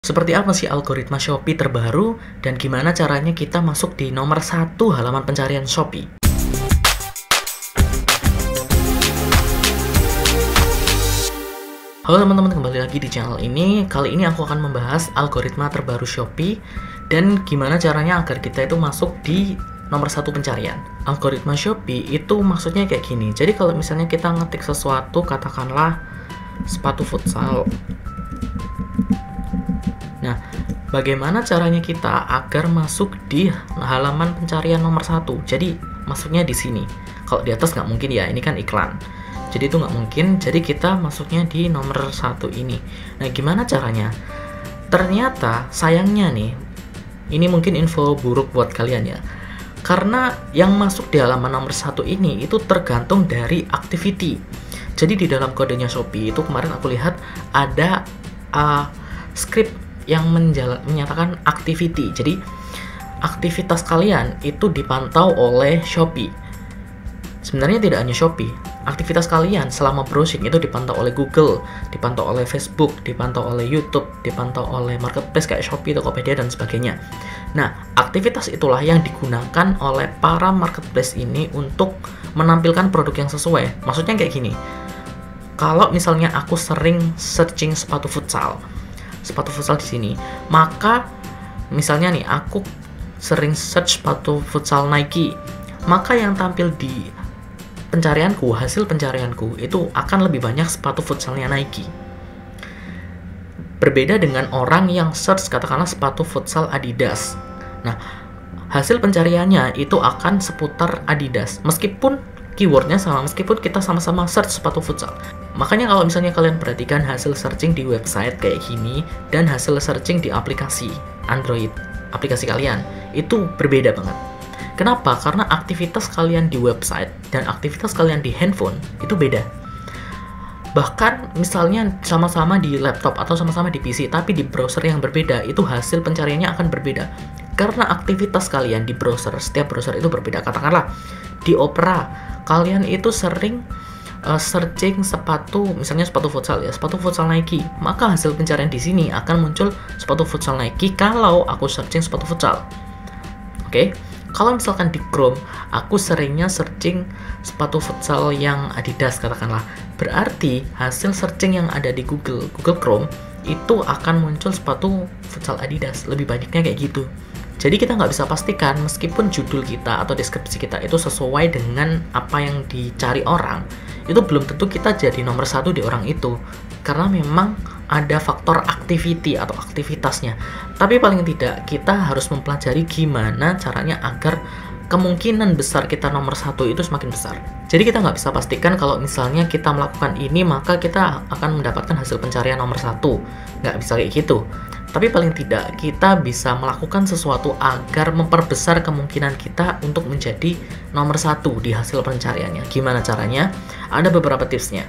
Seperti apa sih algoritma Shopee terbaru dan gimana caranya kita masuk di nomor 1 halaman pencarian Shopee? Halo teman-teman, kembali lagi di channel ini. Kali ini aku akan membahas algoritma terbaru Shopee dan gimana caranya agar kita itu masuk di nomor 1 pencarian. Algoritma Shopee itu maksudnya kayak gini. Jadi kalau misalnya kita ngetik sesuatu, katakanlah sepatu futsal. Nah, bagaimana caranya kita agar masuk di halaman pencarian nomor 1? Jadi masuknya di sini. Kalau di atas nggak mungkin ya, ini kan iklan. Jadi itu nggak mungkin, jadi kita masuknya di nomor 1 ini. Nah, gimana caranya? Ternyata sayangnya nih, ini mungkin info buruk buat kalian ya. Karena yang masuk di halaman nomor 1 ini itu tergantung dari activity. Jadi di dalam kodenya Shopee itu kemarin aku lihat ada script yang menyatakan activity. Jadi aktivitas kalian itu dipantau oleh Shopee. Sebenarnya tidak hanya Shopee, aktivitas kalian selama browsing itu dipantau oleh Google, dipantau oleh Facebook, dipantau oleh YouTube, dipantau oleh marketplace kayak Shopee, Tokopedia, dan sebagainya. Nah, aktivitas itulah yang digunakan oleh para marketplace ini untuk menampilkan produk yang sesuai. Maksudnya kayak gini, kalau misalnya aku sering searching sepatu futsal di sini, maka misalnya nih aku sering search sepatu futsal Nike, maka yang tampil di pencarianku, hasil pencarianku itu akan lebih banyak sepatu futsalnya Nike. Berbeda dengan orang yang search katakanlah sepatu futsal Adidas. Nah, hasil pencariannya itu akan seputar Adidas, meskipun keywordnya sama, meskipun kita sama-sama search sepatu futsal. Makanya kalau misalnya kalian perhatikan hasil searching di website kayak gini dan hasil searching di aplikasi Android, aplikasi kalian, itu berbeda banget. Kenapa? Karena aktivitas kalian di website dan aktivitas kalian di handphone itu beda. Bahkan misalnya sama-sama di laptop atau sama-sama di PC, tapi di browser yang berbeda, itu hasil pencariannya akan berbeda. Karena aktivitas kalian di browser, setiap browser itu berbeda. Katakanlah di Opera, kalian itu sering searching sepatu, misalnya sepatu futsal ya, sepatu futsal Nike, maka hasil pencarian di sini akan muncul sepatu futsal Nike kalau aku searching sepatu futsal. Oke? Kalau misalkan di Chrome, aku seringnya searching sepatu futsal yang Adidas katakanlah. Berarti hasil searching yang ada di Google Chrome itu akan muncul sepatu futsal Adidas. Lebih banyaknya kayak gitu. Jadi kita nggak bisa pastikan meskipun judul kita atau deskripsi kita itu sesuai dengan apa yang dicari orang, itu belum tentu kita jadi nomor 1 di orang itu. Karena memang ada faktor activity atau aktivitasnya. Tapi paling tidak kita harus mempelajari gimana caranya agar kemungkinan besar kita nomor 1 itu semakin besar. Jadi kita nggak bisa pastikan kalau misalnya kita melakukan ini maka kita akan mendapatkan hasil pencarian nomor 1. Nggak bisa kayak gitu. Tapi paling tidak kita bisa melakukan sesuatu agar memperbesar kemungkinan kita untuk menjadi nomor 1 di hasil pencariannya. Gimana caranya? Ada beberapa tipsnya.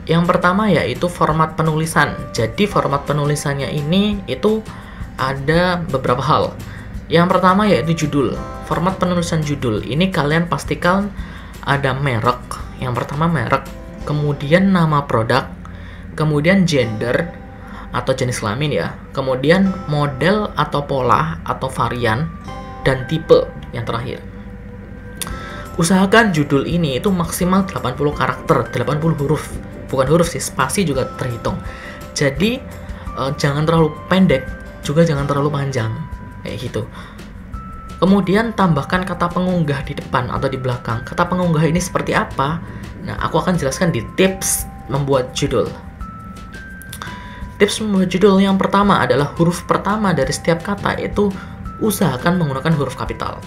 Yang pertama yaitu format penulisan. Jadi format penulisannya ini itu ada beberapa hal. Yang pertama yaitu judul. Format penulisan judul ini kalian pastikan ada merek. Yang pertama merek, kemudian nama produk, kemudian gender atau jenis kelamin ya, kemudian model atau pola atau varian, dan tipe yang terakhir. Usahakan judul ini itu maksimal 80 karakter, 80 huruf. Bukan huruf sih, spasi juga terhitung. Jadi jangan terlalu pendek, juga jangan terlalu panjang, kayak gitu. Kemudian tambahkan kata pengunggah di depan atau di belakang. Kata pengunggah ini seperti apa? Nah, aku akan jelaskan di tips membuat judul. Tips membuat judul yang pertama adalah huruf pertama dari setiap kata itu usahakan menggunakan huruf kapital.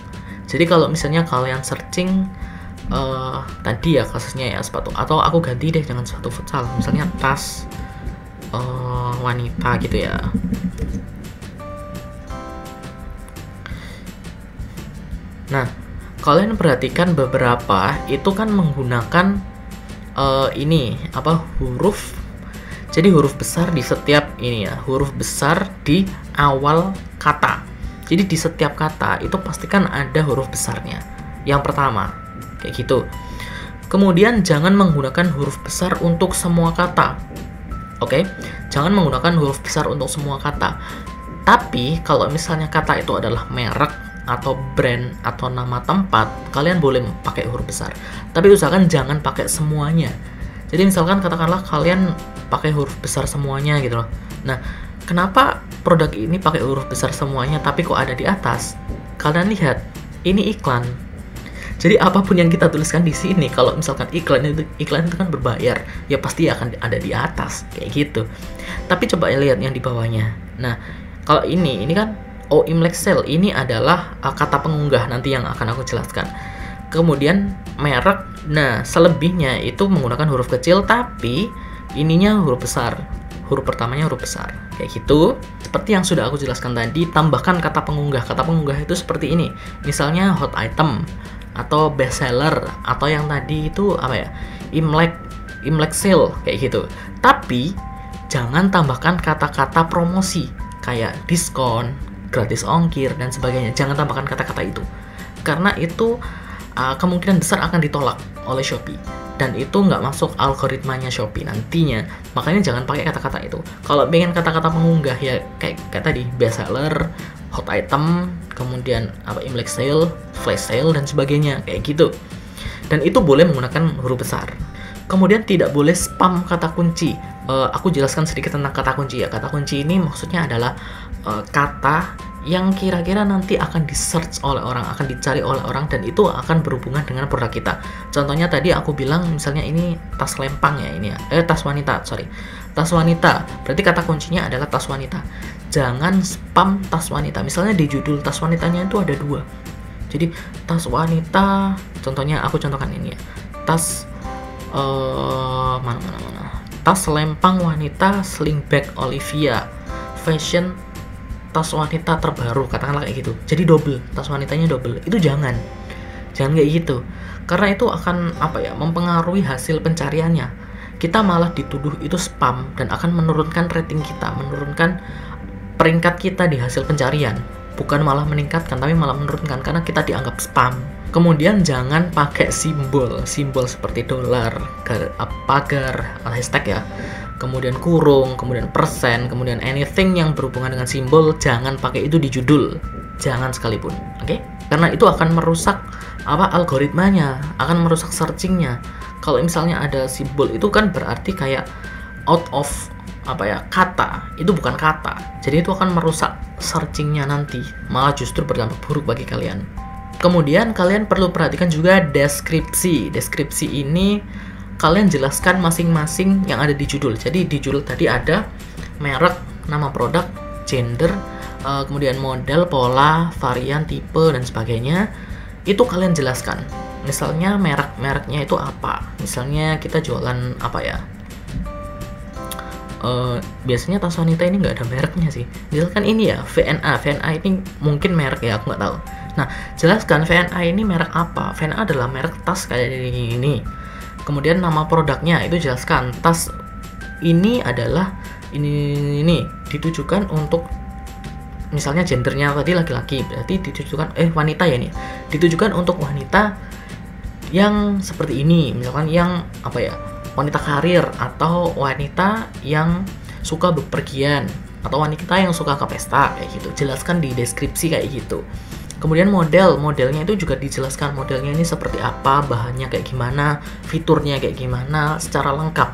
Jadi kalau misalnya kalian searching tadi ya kasusnya ya sepatu, atau aku ganti deh jangan sepatu futsal, misalnya tas wanita gitu ya. Nah, kalian perhatikan beberapa itu kan menggunakan huruf. Jadi huruf besar di setiap ini ya, huruf besar di awal kata. Jadi di setiap kata itu pastikan ada huruf besarnya. Yang pertama kayak gitu. Kemudian jangan menggunakan huruf besar untuk semua kata. Oke, jangan menggunakan huruf besar untuk semua kata. Tapi kalau misalnya kata itu adalah merek atau brand atau nama tempat, kalian boleh pakai huruf besar. Tapi usahakan jangan pakai semuanya. Jadi misalkan katakanlah kalian pakai huruf besar semuanya gitu loh. Nah, kenapa produk ini pakai huruf besar semuanya tapi kok ada di atas? Kalian lihat, ini iklan. Jadi apapun yang kita tuliskan di sini, kalau misalkan iklan itu kan berbayar, ya pasti akan ada di atas kayak gitu. Tapi coba lihat yang di bawahnya. Nah, kalau ini kan Imlek Sale, ini adalah kata pengunggah nanti yang akan aku jelaskan. Kemudian merek, nah selebihnya itu menggunakan huruf kecil tapi ininya huruf besar. Huruf pertamanya huruf besar kayak gitu. Seperti yang sudah aku jelaskan tadi, tambahkan kata pengunggah. Kata pengunggah itu seperti ini, misalnya hot item atau best seller, atau yang tadi itu apa ya, Imlek Sale kayak gitu. Tapi jangan tambahkan kata-kata promosi kayak diskon, gratis ongkir dan sebagainya. Jangan tambahkan kata-kata itu karena itu kemungkinan besar akan ditolak oleh Shopee dan itu nggak masuk algoritmanya Shopee nantinya. Makanya jangan pakai kata-kata itu. Kalau pengen kata-kata pengunggah ya kayak tadi, best seller, hot item, kemudian Imlek Sale, flash sale dan sebagainya kayak gitu. Dan itu boleh menggunakan huruf besar. Kemudian tidak boleh spam kata kunci. Aku jelaskan sedikit tentang kata kunci ya. Kata kunci ini maksudnya adalah kata yang kira-kira nanti akan di-search oleh orang, akan dicari oleh orang, dan itu akan berhubungan dengan produk kita. Contohnya tadi aku bilang misalnya ini tas lempang ya, ini ya, tas wanita, tas wanita, berarti kata kuncinya adalah tas wanita. Jangan spam tas wanita. Misalnya di judul tas wanitanya itu ada 2, jadi tas wanita, contohnya aku contohkan ini ya, tas tas lempang wanita sling bag Olivia fashion tas wanita terbaru, katakanlah kayak gitu. Jadi double, tas wanitanya double. Itu jangan kayak gitu, karena itu akan mempengaruhi hasil pencariannya. Kita malah dituduh itu spam dan akan menurunkan rating kita, menurunkan peringkat kita di hasil pencarian. Bukan malah meningkatkan, tapi malah menurunkan karena kita dianggap spam. Kemudian jangan pakai simbol seperti dolar, pagar, hashtag ya, kemudian kurung, kemudian persen, kemudian anything yang berhubungan dengan simbol, jangan pakai itu di judul, jangan sekalipun, oke? Karena itu akan merusak algoritmanya, akan merusak searchingnya. Kalau misalnya ada simbol itu kan berarti kayak out of kata, itu bukan kata, jadi itu akan merusak searchingnya nanti, malah justru berdampak buruk bagi kalian. Kemudian kalian perlu perhatikan juga deskripsi. Deskripsi ini kalian jelaskan masing-masing yang ada di judul. Jadi di judul tadi ada merek, nama produk, gender, kemudian model, pola, varian, tipe dan sebagainya. Itu kalian jelaskan. Misalnya mereknya itu apa? Misalnya kita jualan apa ya? Biasanya tas wanita ini nggak ada mereknya sih. Misalkan ini ya VNA ini mungkin merek ya, aku nggak tahu. Nah, jelaskan VNA ini merek apa. VNA adalah merek tas kayak ini. Kemudian nama produknya itu jelaskan, tas ini adalah ini ditujukan untuk, misalnya gendernya tadi laki-laki, berarti ditujukan wanita ya, ini ditujukan untuk wanita yang seperti ini, misalkan yang wanita karir, atau wanita yang suka bepergian, atau wanita yang suka ke pesta kayak gitu. Jelaskan di deskripsi kayak gitu. Kemudian modelnya itu juga dijelaskan, modelnya ini seperti apa, bahannya kayak gimana, fiturnya kayak gimana, secara lengkap.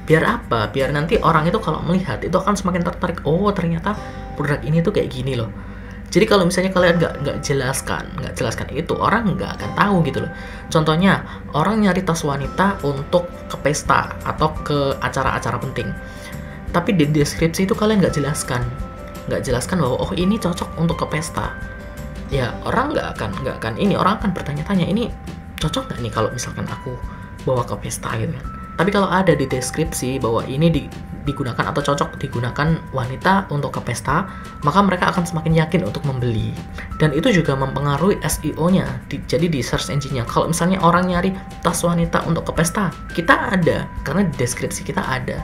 Biar apa? Biar nanti orang itu kalau melihat itu akan semakin tertarik. Oh, ternyata produk ini tuh kayak gini loh. Jadi kalau misalnya kalian nggak jelaskan itu, orang nggak akan tahu gitu loh. Contohnya, orang nyari tas wanita untuk ke pesta atau ke acara-acara penting. Tapi di deskripsi itu kalian nggak jelaskan bahwa oh ini cocok untuk ke pesta. Ya orang nggak akan ini, orang akan bertanya-tanya, ini cocok nggak nih kalau misalkan aku bawa ke pesta gitu kan. Tapi kalau ada di deskripsi bahwa ini digunakan atau cocok digunakan wanita untuk ke pesta, maka mereka akan semakin yakin untuk membeli. Dan itu juga mempengaruhi SEO-nya, jadi di search engine-nya. Kalau misalnya orang nyari tas wanita untuk ke pesta, kita ada, karena di deskripsi kita ada.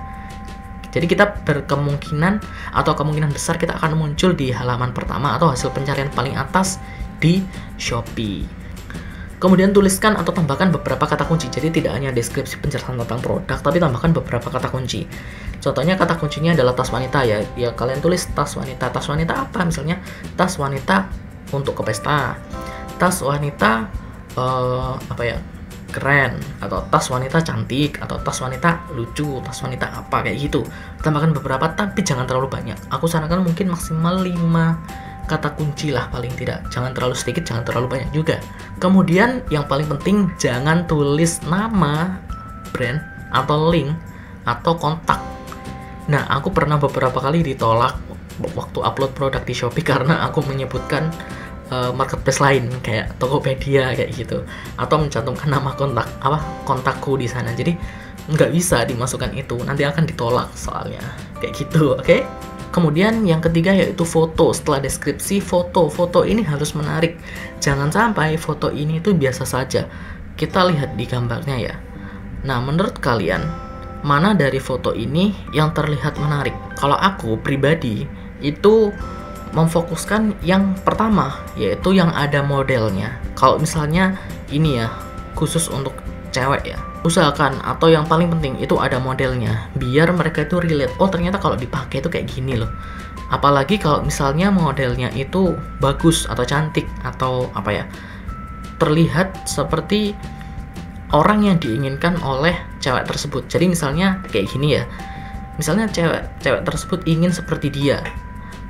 Jadi kita kemungkinan besar kita akan muncul di halaman pertama atau hasil pencarian paling atas di Shopee. Kemudian tuliskan atau tambahkan beberapa kata kunci. Jadi tidak hanya deskripsi penjelasan tentang produk, tapi tambahkan beberapa kata kunci. Contohnya kata kuncinya adalah tas wanita ya. Ya kalian tulis tas wanita. Tas wanita apa? Misalnya tas wanita untuk ke pesta. Tas wanita keren, atau tas wanita cantik, atau tas wanita lucu, tas wanita apa kayak gitu. Tambahkan beberapa tapi jangan terlalu banyak. Aku sarankan mungkin maksimal 5 kata kunci lah paling tidak. Jangan terlalu sedikit, jangan terlalu banyak juga. Kemudian yang paling penting jangan tulis nama brand atau link atau kontak. Nah, aku pernah beberapa kali ditolak waktu upload produk di Shopee karena aku menyebutkan marketplace lain kayak Tokopedia kayak gitu, atau mencantumkan nama kontakku di sana. Jadi nggak bisa dimasukkan itu, nanti akan ditolak soalnya kayak gitu. Oke? Kemudian yang ketiga yaitu foto. Setelah deskripsi, foto ini harus menarik. Jangan sampai foto ini itu biasa saja. Kita lihat di gambarnya ya. Nah, menurut kalian mana dari foto ini yang terlihat menarik? Kalau aku pribadi itu memfokuskan yang pertama, yaitu yang ada modelnya. Kalau misalnya ini ya khusus untuk cewek ya, usahakan, atau yang paling penting itu ada modelnya, biar mereka itu relate. Oh ternyata kalau dipakai itu kayak gini loh. Apalagi kalau misalnya modelnya itu bagus atau cantik atau terlihat seperti orang yang diinginkan oleh cewek tersebut. Jadi misalnya kayak gini ya, misalnya cewek tersebut ingin seperti dia,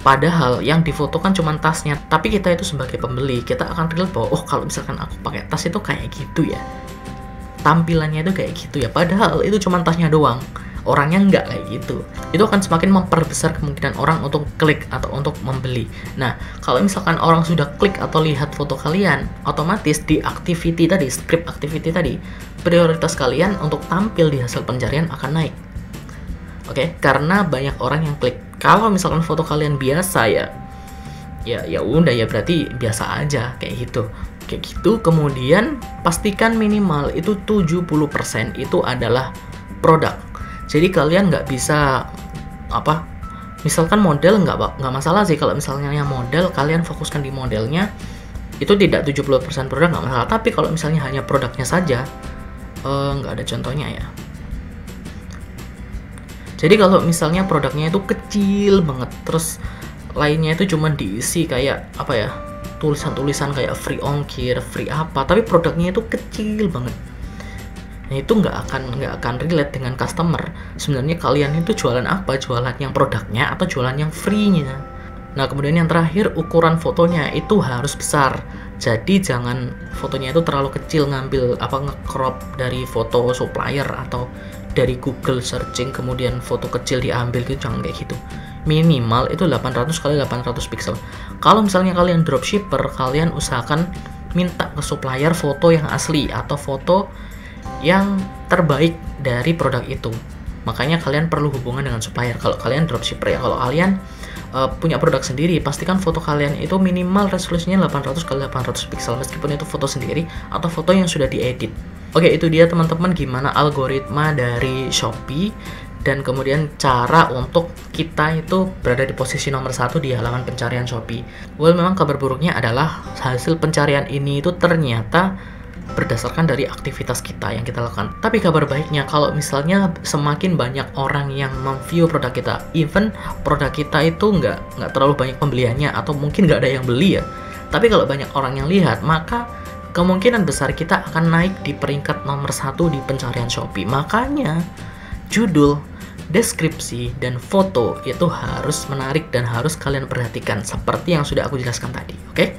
padahal yang difotokan cuma tasnya, tapi kita itu sebagai pembeli, kita akan relate bahwa oh kalau misalkan aku pakai tas itu kayak gitu ya, tampilannya itu kayak gitu ya, padahal itu cuma tasnya doang, orangnya nggak kayak gitu. Itu akan semakin memperbesar kemungkinan orang untuk klik atau untuk membeli. Nah, kalau misalkan orang sudah klik atau lihat foto kalian, otomatis di activity tadi, script activity tadi, prioritas kalian untuk tampil di hasil pencarian akan naik. Oke, karena banyak orang yang klik. Kalau misalkan foto kalian biasa ya udah ya berarti biasa aja kayak gitu. Kemudian pastikan minimal itu 70% itu adalah produk. Jadi kalian nggak bisa misalkan model nggak masalah sih. Kalau misalnya yang model kalian fokuskan di modelnya, itu tidak 70% produk nggak masalah. Tapi kalau misalnya hanya produknya saja, nggak ada contohnya ya. Jadi kalau misalnya produknya itu kecil banget, terus lainnya itu cuma diisi kayak tulisan-tulisan kayak free ongkir, free apa, tapi produknya itu kecil banget. Nah, itu nggak akan relate dengan customer. Sebenarnya kalian itu jualan apa? Jualan yang produknya atau jualan yang free-nya? Nah, kemudian yang terakhir, ukuran fotonya itu harus besar. Jadi jangan fotonya itu terlalu kecil, ngambil nge-crop dari foto supplier atau dari Google searching kemudian foto kecil diambil gitu, jangan kayak gitu. Minimal itu 800 x 800 pixel. Kalau misalnya kalian dropshipper, kalian usahakan minta ke supplier foto yang asli atau foto yang terbaik dari produk itu. Makanya kalian perlu hubungan dengan supplier kalau kalian dropshipper ya. Kalau kalian punya produk sendiri, pastikan foto kalian itu minimal resolusinya 800 x 800 pixel, meskipun itu foto sendiri atau foto yang sudah diedit. Oke, itu dia teman-teman gimana algoritma dari Shopee dan kemudian cara untuk kita itu berada di posisi nomor 1 di halaman pencarian Shopee. Well, memang kabar buruknya adalah hasil pencarian ini itu ternyata berdasarkan dari aktivitas kita yang kita lakukan. Tapi kabar baiknya, kalau misalnya semakin banyak orang yang memview produk kita, even produk kita itu nggak terlalu banyak pembeliannya atau mungkin nggak ada yang beli ya, tapi kalau banyak orang yang lihat, maka kemungkinan besar kita akan naik di peringkat nomor 1 di pencarian Shopee. Makanya judul, deskripsi, dan foto itu harus menarik dan harus kalian perhatikan seperti yang sudah aku jelaskan tadi. Oke?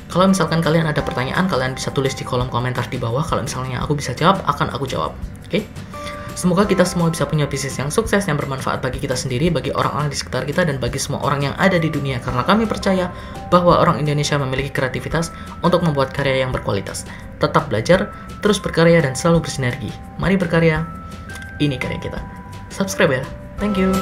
Kalau misalkan kalian ada pertanyaan, kalian bisa tulis di kolom komentar di bawah. Kalau misalnya aku bisa jawab, akan aku jawab. Oke? Semoga kita semua bisa punya bisnis yang sukses, yang bermanfaat bagi kita sendiri, bagi orang-orang di sekitar kita, dan bagi semua orang yang ada di dunia. Karena kami percaya bahwa orang Indonesia memiliki kreativitas untuk membuat karya yang berkualitas. Tetap belajar, terus berkarya, dan selalu bersinergi. Mari berkarya, ini karya kita. Subscribe ya. Thank you.